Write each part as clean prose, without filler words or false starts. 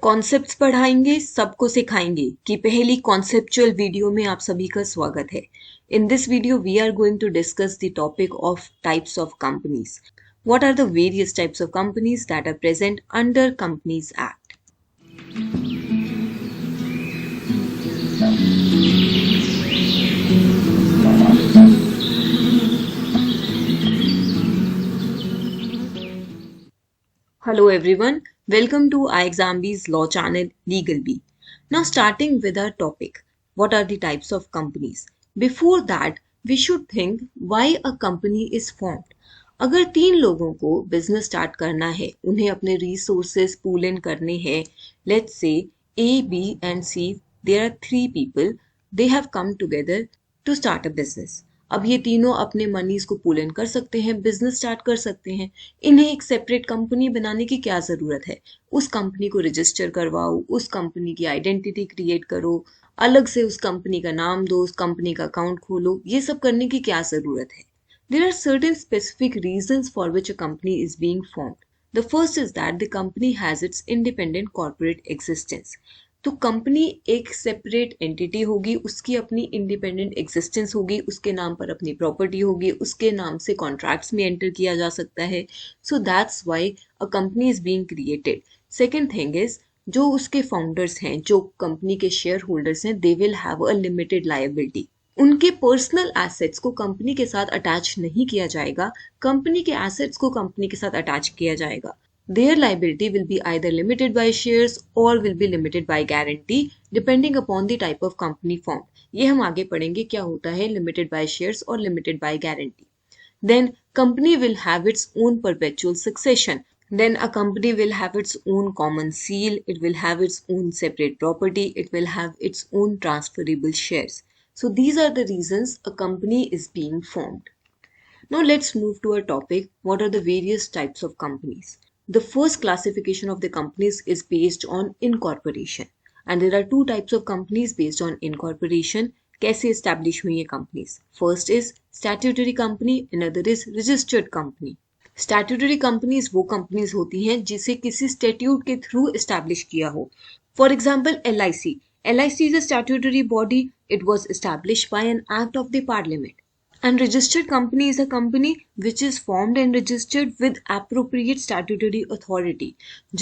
Concepts पढ़ाएंगे, सबको सिखाएंगे कि पहली कॉन्सेप्चुअल वीडियो में आप सभी का स्वागत है। In this video we are going to discuss the topic of types of companies. What are the various types of companies that are present under Companies Act? Hello everyone, welcome to iExamB's Law Channel Legal B. Now starting with our topic, what are the types of companies? Before that, we should think why a company is formed. अगर 3 लोगों को business start करना है, उन्हें अपने resources pool इन करने हैं, let's say A, B and C, there are 3 people, they have come together to start a business. अब ये तीनों अपने मनीज को पूल इन कर सकते हैं, बिजनेस स्टार्ट कर सकते हैं. इन्हें एक सेपरेट कंपनी बनाने की क्या जरूरत है? उस कंपनी को रजिस्टर करवाओ, उस कंपनी की आइडेंटिटी क्रिएट करो, अलग से उस कंपनी का नाम दो, उस कंपनी का अकाउंट खोलो. ये सब करने की क्या जरूरत है? There are certain specific reasons for which a company is being formed. The first is that the company has its independent corporate existence. तो कंपनी एक सेपरेट एंटिटी होगी, उसकी अपनी इंडिपेंडेंट एग्जिस्टेंस होगी, उसके नाम पर अपनी प्रॉपर्टी होगी, उसके नाम से कॉन्ट्रैक्ट्स में एंटर किया जा सकता है. So that's why a company is being created. Second thing is, जो उसके फाउंडर्स हैं, जो कंपनी के शेयर होल्डर्स हैं, दे will have a limited liability. उनके पर्सनल एसेट्स को कंपनी के साथ अटैच नहीं किया जाएगा, कंपनी के एसेट्स को कंपनी के साथ अटैच किया जाएगा. Their liability will be either limited by shares or will be limited by guarantee depending upon the type of company formed. ये हम आगे पढ़ेंगे क्या होता है limited by shares और limited by guarantee. Then company will have its own perpetual succession. Then a company will have its own common seal, it will have its own separate property, it will have its own transferable shares. So these are the reasons a company is being formed. Now let's move to our topic, what are the various types of companies? The first classification of the companies is based on incorporation, and there are two types of companies based on incorporation. कैसे establish हुई ये companies? First is statutory company, another is registered company. Statutory companies वो companies होती हैं जिसे किसी statute के through establish किया हो. For example, LIC. LIC is a statutory body. It was established by an act of the parliament. And registered company is a company which is formed and registered with appropriate statutory authority.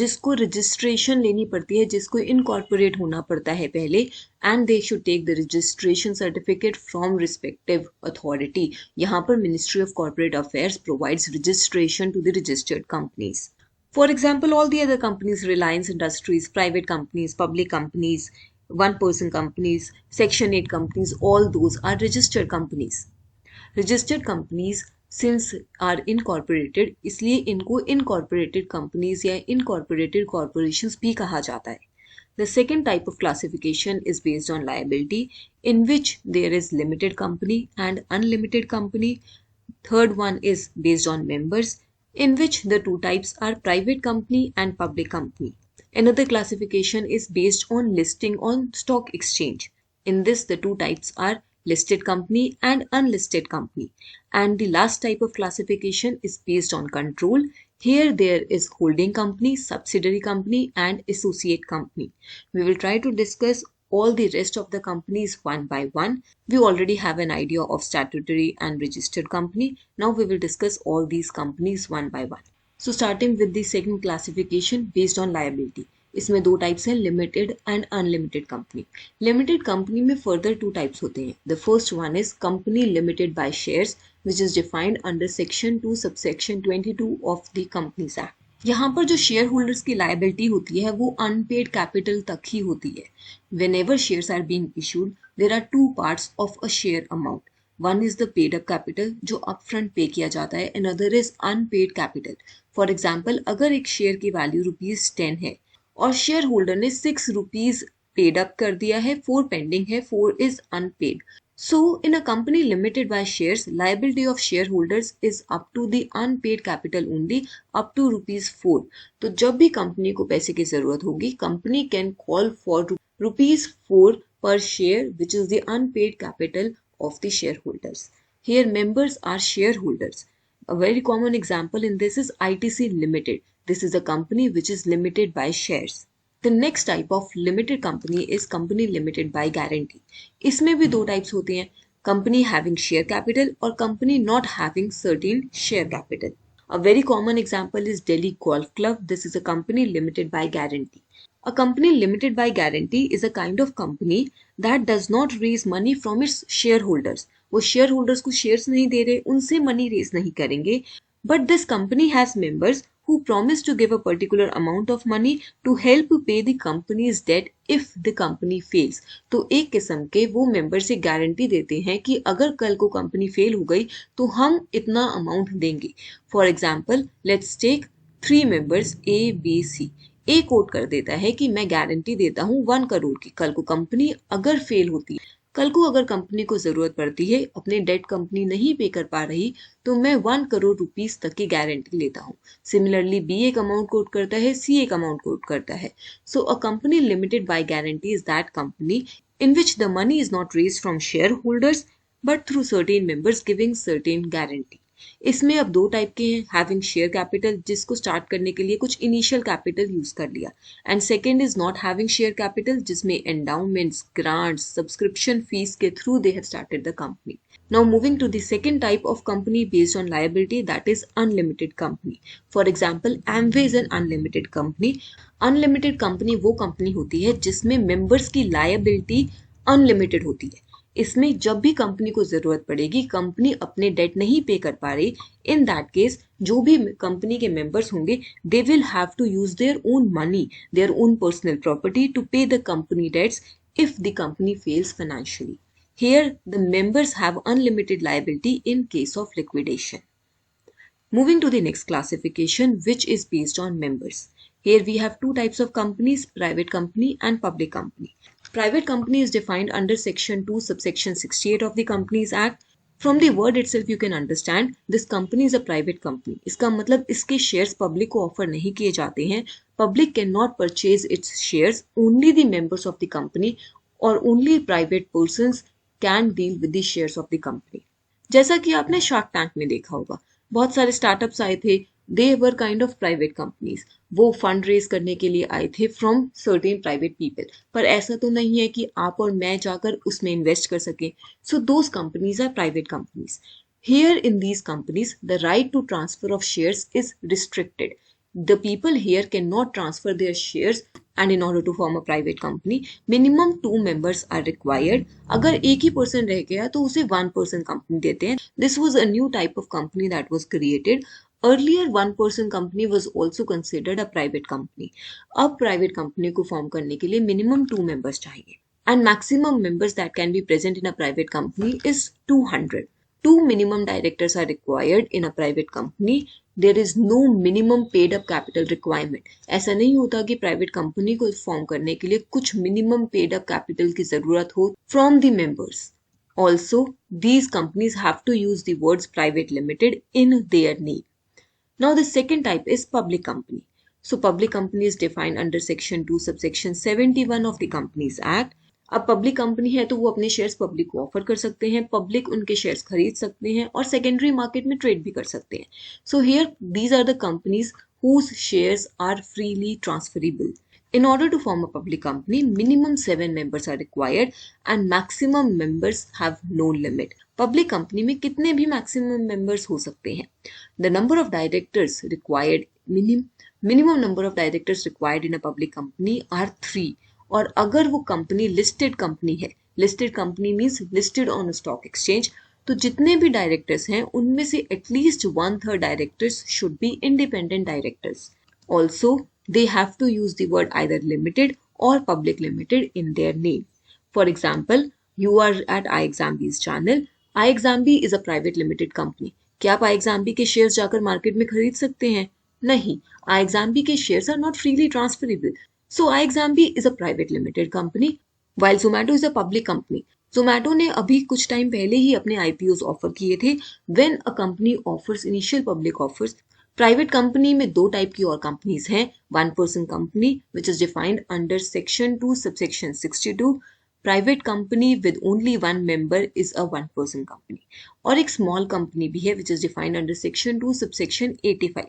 जिसको registration लेनी पड़ती है, जिसको incorporate होना पड़ता है पहले, and they should take the registration certificate from respective authority. यहाँ पर Ministry of Corporate Affairs provides registration to the registered companies. For example, all the other companies, Reliance Industries, private companies, public companies, one-person companies, Section 8 companies, all those are registered companies. Registered companies since are incorporated, इसलिए इनको incorporated companies या incorporated corporations भी कहा जाता है. The second type of classification is based on liability, in which there is limited company and unlimited company. Third one is based on members, in which the two types are private company and public company. Another classification is based on listing on stock exchange. In this, the two types are listed company and unlisted company. And the last type of classification is based on control. Here there is holding company, subsidiary company and associate company. We will try to discuss all the rest of the companies one by one. We already have an idea of statutory and registered company. Now we will discuss all these companies one by one. So starting with the second classification based on liability. इसमें दो types हैं, limited and unlimited company. Limited company में further two types होते हैं. The first one is company limited by shares which is defined under section 2 subsection 22 of the companies act. यहाँ पर जो share holders की लायबिलिटी होती है वो अनपेड कैपिटल तक ही होती है. Whenever shares are being issued there are two parts of a share amount. One is the paid up capital जो अपफ्रंट पे किया जाता है, another is unpaid capital. For example, अगर एक शेयर की वैल्यू ₹10 है और शेयर होल्डर ने ₹6 पेड अप कर दिया है, 4 पेंडिंग है, 4 is unpaid. So in a company limited by shares, liability of shareholders is up to the unpaid capital only up to ₹4. तो जब भी कंपनी को पैसे की जरूरत होगी, company can call for ₹4 per share which is the unpaid capital of the shareholders. Here members are shareholders. A very common example in this is ITC Limited. This is a company which is limited by shares. The next type of limited company is company limited by guarantee. इसमें भी दो types होते हैं, company having share capital और company not having certain share capital. A very common example is Delhi Golf Club. This is a company limited by guarantee. A company limited by guarantee is a kind of company that does not raise money from its shareholders. वो shareholders को shares नहीं दे रहे, उनसे money raise नहीं करेंगे. But this company has members who promise to give a particular amount of money to help pay the company's debt if the company fails. तो एक किस्म के वो मेंबर से गारंटी देते हैं कि अगर कल को कंपनी फेल हो गई तो हम इतना अमाउंट देंगे। For example let's take 3 members A, B, C। A quote कर देता है कि मैं गारंटी देता हूँ 1 करोड़ की, कल को कंपनी अगर फेल होती है, कल को अगर कंपनी को जरूरत पड़ती है, अपने डेट कंपनी नहीं पे कर पा रही, तो मैं 1 करोड़ रुपीस तक की गारंटी लेता हूँ। सिमिलरली बी एक अमाउंट कोट करता है, सी एक अमाउंट कोट करता है। So a company limited by guarantee is that company in which the money is not raised from share holders but through certain members giving certain guarantee. इसमें अब दो टाइप के हैं, हैविंग शेयर कैपिटल जिसको स्टार्ट करने के लिए कुछ इनिशियल कैपिटल यूज कर लिया, and second is not having share capital जिसमें एंडाउमेंट्स, ग्रांट्स, सब्सक्रिप्शन फीस के through they have started the company. Now moving to the second type of company based on liability, that is unlimited company. For example, Amway is an unlimited company. Unlimited company वो company होती है जिसमें members की liability unlimited होती है। इसमें जब भी कंपनी को जरूरत पड़ेगी, कंपनी अपने डेट नहीं पे कर पा रही, इन दैट केस जो भी कंपनी के मेंबर्स होंगे they will have to use their own money, their own personal property to pay the company debts if the company fails financially. Here, the members have unlimited liability in case of liquidation. Moving to the next classification, which is based on members. Here we have two types of companies, private company and public company. Private company is defined under section 2 subsection 68 of the Companies Act. From the word itself you can understand this company is a private company. इसका मतलब इसके shares public को offer नहीं किए जाते हैं. Public cannot purchase its shares. Only the members of the company or only private persons can deal with the shares of the company. जैसा कि आपने शार्क टैंक में देखा होगा, बहुत सारे स्टार्टअप्स आए थे, they were kind of private companies. वो फंड रेज करने के लिए आए थे फ्रॉम सर्टेन प्राइवेट पीपल, पर ऐसा तो नहीं है कि आप और मैं जाकर उसमें इन्वेस्ट कर सकें। So those companies are private companies. Here in these companies, the right to transfer of shares is restricted. The people here cannot transfer their shares, and in order to form a private company, minimum 2 members are required. अगर एक ही person रह गया तो उसे 1 person company देते हैं. This was a new type of company that was created. Earlier, 1 person company was also considered a private company. अब private company को form करने के लिए minimum 2 members चाहिए. And maximum members that can be present in a private company is 200. 2 minimum directors are required in a private company. There is no minimum paid up capital requirement. ऐसा नहीं होता कि private company को form करने के लिए कुछ minimum paid up capital की जरूरत हो from the members. Also, these companies have to use the words private limited in their name. Now, the second type is public company. So, public company is defined under section 2 subsection 71 of the Companies Act. अब public company है तो वो अपने shares public को offer कर सकते हैं, public उनके शेयर्स खरीद सकते हैं और सेकेंडरी मार्केट में ट्रेड भी कर सकते हैं. So here these are the companies whose shares are freely transferable. In order to form a public company, minimum 7 members are required and maximum members have no limit. Public company में कितने भी maximum members हो सकते हैं. The number of directors required, minimum number of directors required in a public company are 3. और अगर वो company listed company है, listed company means listed on stock exchange, तो जितने भी डायरेक्टर्स हैं उनमें से at least 1/3 directors should be independent directors. Also they have to use the word either limited और public limited in their name. For example, you are at iExamB's channel. iExamB is a private limited company. क्या आप iExamB के shares जाकर market में खरीद सकते हैं? नहीं. iExamB के shares are not freely transferable. So iExamB is a private limited company, while Zomato is a public company. Zomato ने अभी कुछ टाइम पहले ही अपने IPOs ऑफर किए थे. When a company offers initial public offers, private company में 2 type की और कंपनीज हैं. 1 person company which is defined under section 2 subsection 62. Private company with only one member is a one person company. और एक small company भी है which is defined under section 2 subsection 85।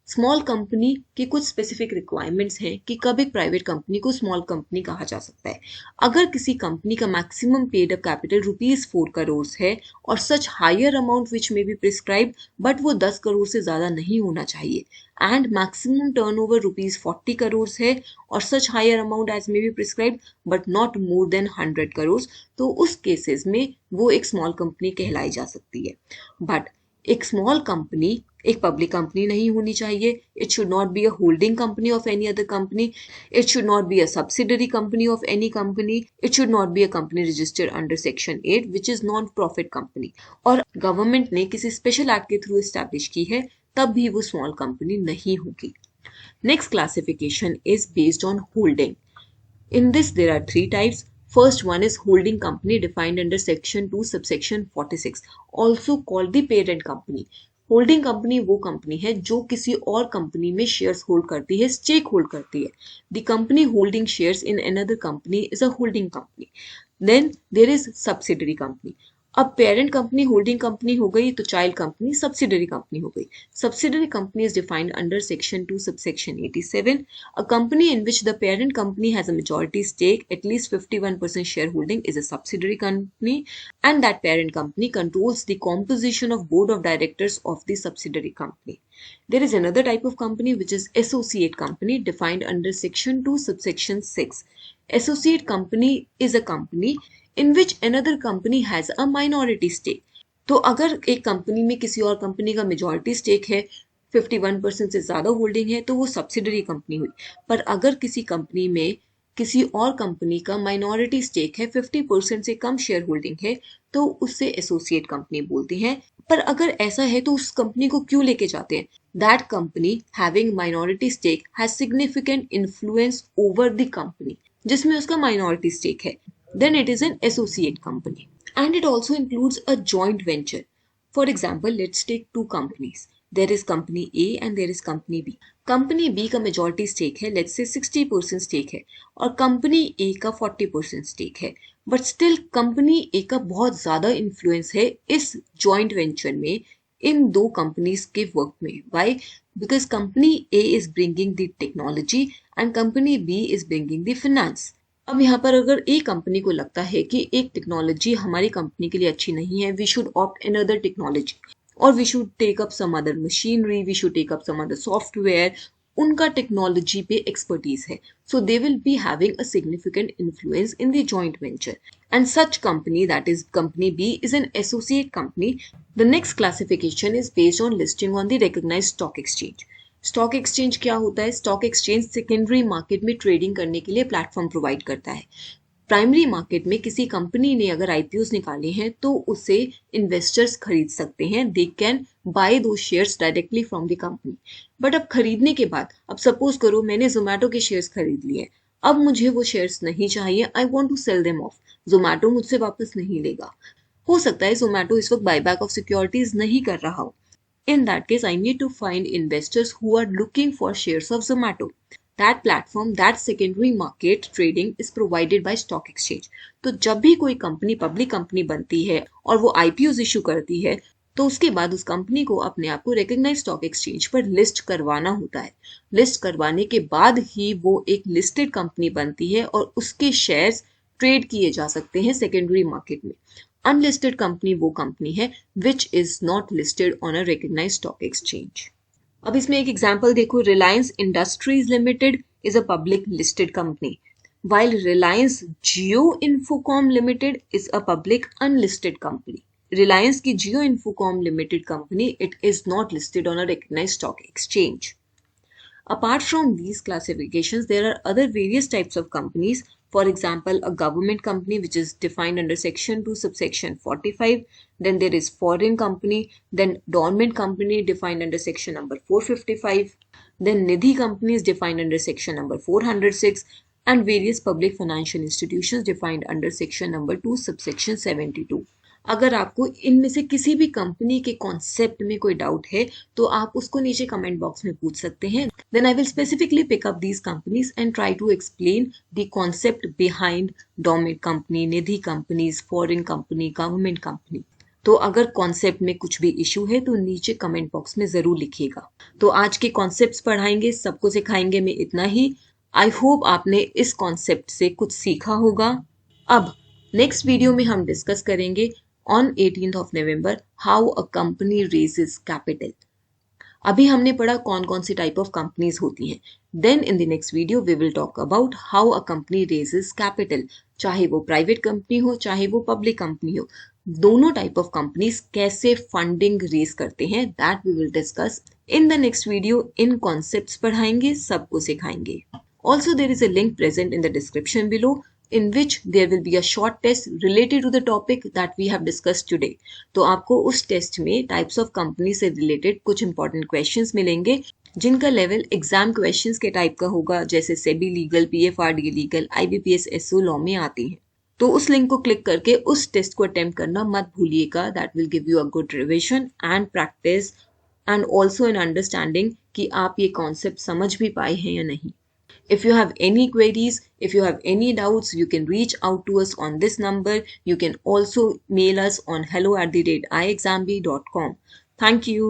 Small company के कुछ specific requirements हैं कि कब एक प्राइवेट कंपनी को स्मॉल कंपनी कहा जा सकता है। अगर किसी कंपनी का maximum paid up capital ₹4 crore है और सच हायर अमाउंट विच में बी प्रिस्क्राइब बट वो 10 करोड़ से ज्यादा नहीं होना चाहिए, एंड मैक्सिमम टर्नओवर ₹40 करोड़ है और such higher amount as may be prescribed but not more than 100 crore, तो उस केसेस में वो एक स्मॉल कंपनी कहलाई जा सकती है। बट एक स्मॉल कंपनी एक पब्लिक कंपनी नहीं होनी चाहिए। It should not be a holding company of any other company, it should not be a subsidiary company of any company, it should not be a company registered under section 8 which is non profit company, और government ने किसी special act के through establish की है तब भी वो small company नहीं होगी। Next classification is based on holding. In this, there are three types. First one is holding company defined under section 2 subsection 46, also called the parent company. Holding company वो company है जो किसी और company में shares hold करती है, stake hold करती है। The company holding shares in another company is a holding company. Then there is subsidiary company. अब पेरेंट कंपनी होल्डिंग कंपनी हो गई तो चाइल्ड कंपनी सब्सिडरी कंपनी हो गई। Subsidiary company is defined under section 2 subsection 87, a company in which the parent company has a majority stake, at least 51% shareholding, is a subsidiary company, and that parent company controls the composition of board of directors of the subsidiary company. There is another type of company which is associate company defined under section 2 subsection 6. Associate company is a company in which another company has a minority stake. तो अगर एक company में किसी और company का majority stake है, 51% से ज्यादा होल्डिंग है, तो वो सब्सिडरी कंपनी हुई। पर अगर किसी कंपनी में किसी और कंपनी का माइनॉरिटी स्टेक है, 50% से कम शेयर होल्डिंग है, तो उससे एसोसिएट कंपनी बोलते हैं। पर अगर ऐसा है तो उस कंपनी को क्यों लेके जाते हैं? That company having minority stake has significant influence over the company, जिसमें उसका माइनॉरिटी स्टेक है, then it is an associate company. And it also includes a joint venture. For example, let's take two companies. There is company A and there is company B. Company B का majority stake है, let's say 60% stake है, और company A का 40% stake है, but still company A का बहुत ज़्यादा influence है इस joint venture में, इन दो companies के work में. Why? Because company A is bringing the technology and company B is bringing the finance. अब यहाँ पर अगर एक कंपनी को लगता है कि एक टेक्नोलॉजी हमारी कंपनी के लिए अच्छी नहीं है, we should opt another technology और we should take up some other machinery, we should take up some other software, उनका टेक्नोलॉजी पे एक्सपर्टीज है, so they will be having a significant influence in the joint venture, and such company that is company B is an associate company. The next classification is based on listing on the recognised stock exchange. Stock exchange क्या होता है? Stock exchange secondary market में trading करने के लिए platform provide करता है। Primary market में किसी कंपनी ने अगर आईपीओस निकाले हैं तो उसे इन्वेस्टर्स खरीद सकते हैं, दे कैन बाय दो shares directly from the company. But अब खरीदने के बाद, अब सपोज करो मैंने जोमैटो के शेयर्स खरीद लिए, अब मुझे वो शेयर्स नहीं चाहिए, I want to sell them off, Zomato मुझसे वापस नहीं लेगा। हो सकता है जोमैटो इस वक्त बायबैक ऑफ सिक्योरिटीज नहीं कर रहा हो। In that case, I need to find investors who are looking for shares of Zomato. That platform, that secondary market trading is provided by stock exchange. तो जब भी कोई कंपनी पब्लिक कंपनी बनती है और वो आईपीओ इशू करती है, तो उसके बाद उस कंपनी को अपने आप को रिकॉग्नाइज्ड स्टॉक एक्सचेंज पर लिस्ट करवाना होता है। लिस्ट करवाने के बाद ही वो एक लिस्टेड कंपनी बनती है और उसके शेयर्स ट्रेड किए जा सकते हैं सेकेंडरी मार्केट में। अनलिस्टेड कंपनी वो कंपनी है which is not listed on a recognised stock exchange. अब इसमें एक एग्जांपल देखो, Reliance industries limited is a public listed company, while Reliance Jio Infocomm Limited is a public unlisted company. Reliance की Jio Infocomm Limited company, it is not listed on a recognized stock exchange. Apart from these classifications, there are other various types of companies. For example, a government company which is defined under section 2 subsection 45. Then there is foreign company. Then dormant company defined under section number 455. Then Nidhi company is defined under section number 406. And various public financial institutions defined under section number 2 subsection 72. अगर आपको इनमें से किसी भी company के concept में कोई doubt है तो आप उसको नीचे कमेंट बॉक्स में पूछ सकते हैं. Then I will specifically pick up these companies and try to explain the concept behind dormant company, Nidhi companies, foreign company, government company. तो अगर कॉन्सेप्ट में कुछ भी इशू है तो नीचे कमेंट बॉक्स में जरूर लिखिएगा. तो आज के कॉन्सेप्ट्स पढ़ाएंगे, सबको सिखाएंगे में इतना ही. आई होप आपने इस कॉन्सेप्ट से कुछ सीखा होगा. अब नेक्स्ट वीडियो में हम डिस्कस करेंगे on 18th of November how a company raises capital. अभी हमने पढ़ा कौन कौन सी टाइप ऑफ कंपनीज होती हैं. Then in the next video we will talk about how a company raises capital. चाहे वो प्राइवेट कंपनी हो चाहे वो पब्लिक कंपनी हो, दोनों टाइप ऑफ कंपनीज कैसे फंडिंग रेज करते हैं, that we will discuss in the next video. इन कॉन्सेप्ट्स पढ़ाएंगे, सबको सिखाएंगे. Also, there is a link present in the description below in which there will be a short test related to the topic that we have discussed today. तो आपको उस test में types of company से related कुछ important questions मिलेंगे जिनका level exam questions के type का होगा, जैसे SEBI legal, PFRDA legal, IBPS, SO law में आती हैं. तो उस लिंक को क्लिक करके उस टेस्ट को अटेम्प्ट करना मत भूलिएगा. That will give you a good revision and practice and also an understanding कि आप ये कॉन्सेप्ट समझ भी पाए हैं या नहीं. If you have any queries, if you have any doubts, you can reach out to us on this number. You can also mail us on hello@iexambi.com. Thank you.